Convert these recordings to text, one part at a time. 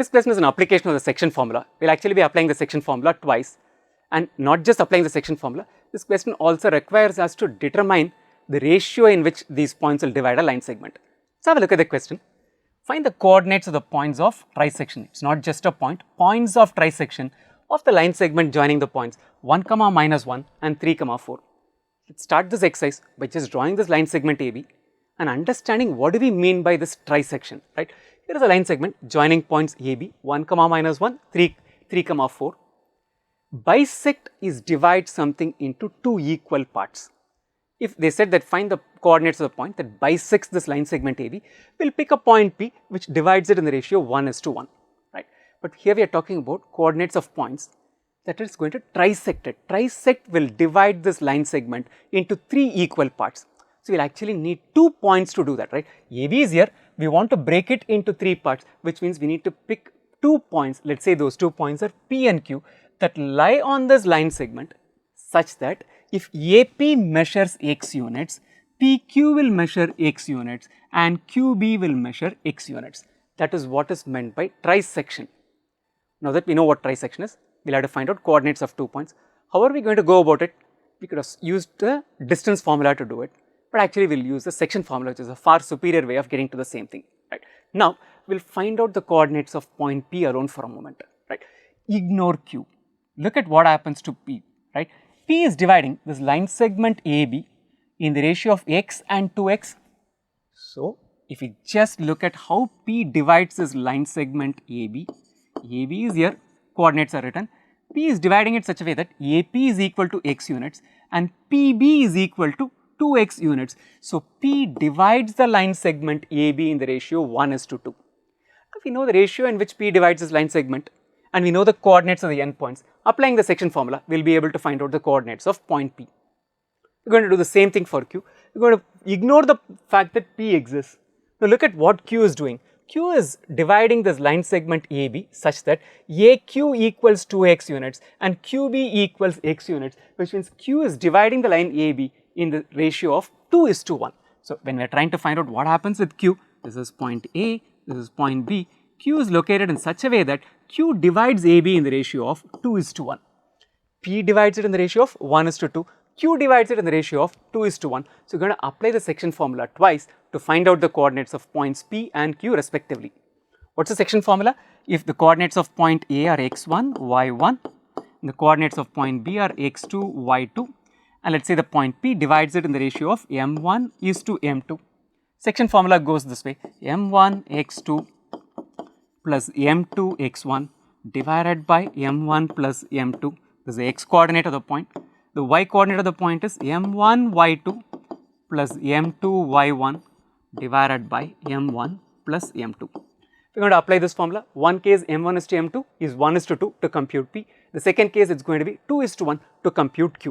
This question is an application of the section formula. We will actually be applying the section formula twice, and not just applying the section formula. This question also requires us to determine the ratio in which these points will divide a line segment. Let's have a look at the question. Find the coordinates of the points of trisection. It is not just a point, points of trisection of the line segment joining the points 1, -1 and 3, 4. Let's start this exercise by just drawing this line segment AB and understanding what do we mean by this trisection, right. Here is a line segment joining points AB 1, -1, 3, 4. Bisect is divide something into two equal parts. If they said that find the coordinates of the point that bisects this line segment AB, we will pick a point P which divides it in the ratio 1:1, right. But here we are talking about coordinates of points that is going to trisect it. Trisect will divide this line segment into three equal parts. So, we will actually need 2 points to do that, right. AB is here, we want to break it into 3 parts, which means we need to pick 2 points, let us say those 2 points are P and Q that lie on this line segment such that if AP measures x units, PQ will measure x units and QB will measure x units. That is what is meant by trisection. Now that we know what trisection is, we will have to find out coordinates of 2 points. How are we going to go about it? We could have used the distance formula to do it, but actually we will use the section formula, which is a far superior way of getting to the same thing, right. Now, we will find out the coordinates of point P alone for a moment, right. Ignore Q. Look at what happens to P, right. P is dividing this line segment AB in the ratio of x and 2x. So, if we just look at how P divides this line segment AB, AB is here, coordinates are written, P is dividing it such a way that AP is equal to x units and PB is equal to 2x units. So, P divides the line segment AB in the ratio 1:2. If we know the ratio in which P divides this line segment and we know the coordinates of the endpoints, applying the section formula, we will be able to find out the coordinates of point P. We are going to do the same thing for Q. We are going to ignore the fact that P exists. Now, look at what Q is doing. Q is dividing this line segment AB such that AQ equals 2x units and QB equals x units, which means Q is dividing the line AB in the ratio of 2:1. So, when we are trying to find out what happens with Q, this is point A, this is point B, Q is located in such a way that Q divides AB in the ratio of 2:1. P divides it in the ratio of 1:2. Q divides it in the ratio of 2:1. So, we are going to apply the section formula twice to find out the coordinates of points P and Q respectively. What is the section formula? If the coordinates of point A are x1, y1, and the coordinates of point B are x2, y2, and let us say the point P divides it in the ratio of m1:m2. Section formula goes this way, m1 x2 plus m2 x1 divided by m1 plus m2. This is the x coordinate of the point. The y coordinate of the point is m1 y2 plus m2 y1 divided by m1 plus m2. We are going to apply this formula. One case m1:m2 is 1:2 to compute P. The second case it is going to be 2:1 to compute Q.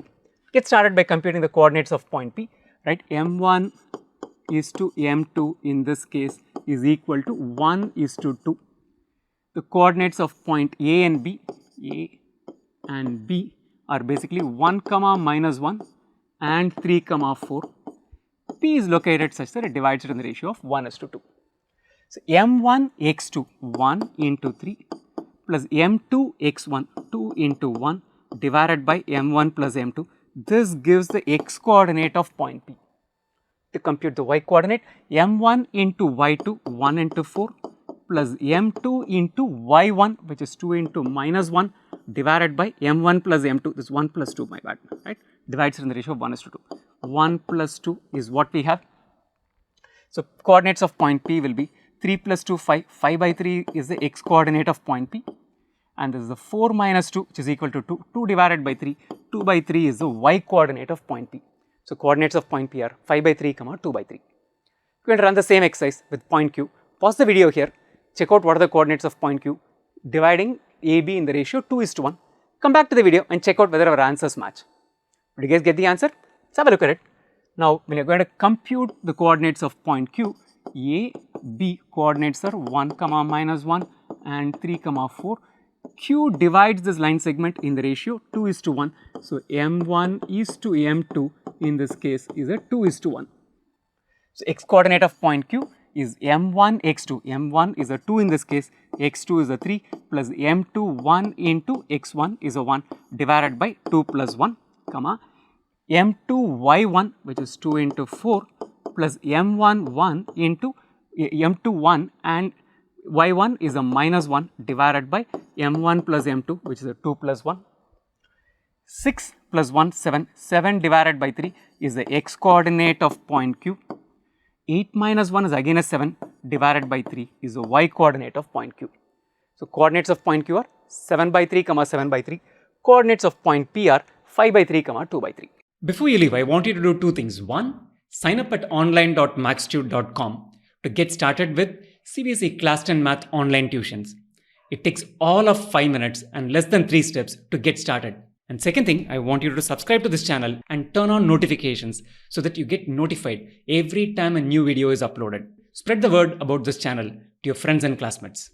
Get started by computing the coordinates of point P, right. m1:m2 in this case is equal to 1:2. The coordinates of point A and B are basically 1, -1 and 3, 4. P is located such that it divides it in the ratio of 1:2. So, m1 x2 1 into 3 plus m2 x1 2 into 1 divided by m1 plus m2. This gives the x coordinate of point P. To compute the y coordinate, m1 into y2 1 into 4 plus m2 into y1, which is 2 into -1 divided by m1 plus m2, this is 1 plus 2, my bad, right, divides it in the ratio of 1:2. 1 plus 2 is what we have. So, coordinates of point P will be 3 plus 2, 5, 5 by 3 is the x coordinate of point P, and this is the 4 minus 2, which is equal to 2, 2 divided by 3, 2 by 3 is the y coordinate of point P. So, coordinates of point P are 5 by 3, 2 by 3. We are going to run the same exercise with point Q. Pause the video here, check out what are the coordinates of point Q, dividing AB in the ratio 2:1. Come back to the video and check out whether our answers match. Did you guys get the answer? Let's have a look at it. Now, when you are going to compute the coordinates of point Q, A, B coordinates are 1, -1 and 3, 4. Q divides this line segment in the ratio 2:1. So, m1:m2 in this case is a 2:1. So, x coordinate of point Q is m1 x2, m1 is a 2 in this case, x2 is a 3 plus m2 1 into x1 is a 1 divided by 2 plus 1, comma, m2 y1 which is 2 into 4 plus m1 1 into m2 1 and y1 is a minus 1 divided by m1 plus m2 which is a 2 plus 1. 6 plus 1, 7, 7 divided by 3 is the x coordinate of point Q. 8 minus 1 is again a 7 divided by 3 is the y coordinate of point Q. So, coordinates of point Q are 7 by 3 comma 7 by 3, coordinates of point P are 5 by 3 comma 2 by 3. Before you leave, I want you to do two things. One, sign up at online.maxtute.com to get started with CBSE Class 10 Math online tuitions. It takes all of 5 minutes and less than 3 steps to get started. And second thing, I want you to subscribe to this channel and turn on notifications so that you get notified every time a new video is uploaded. Spread the word about this channel to your friends and classmates.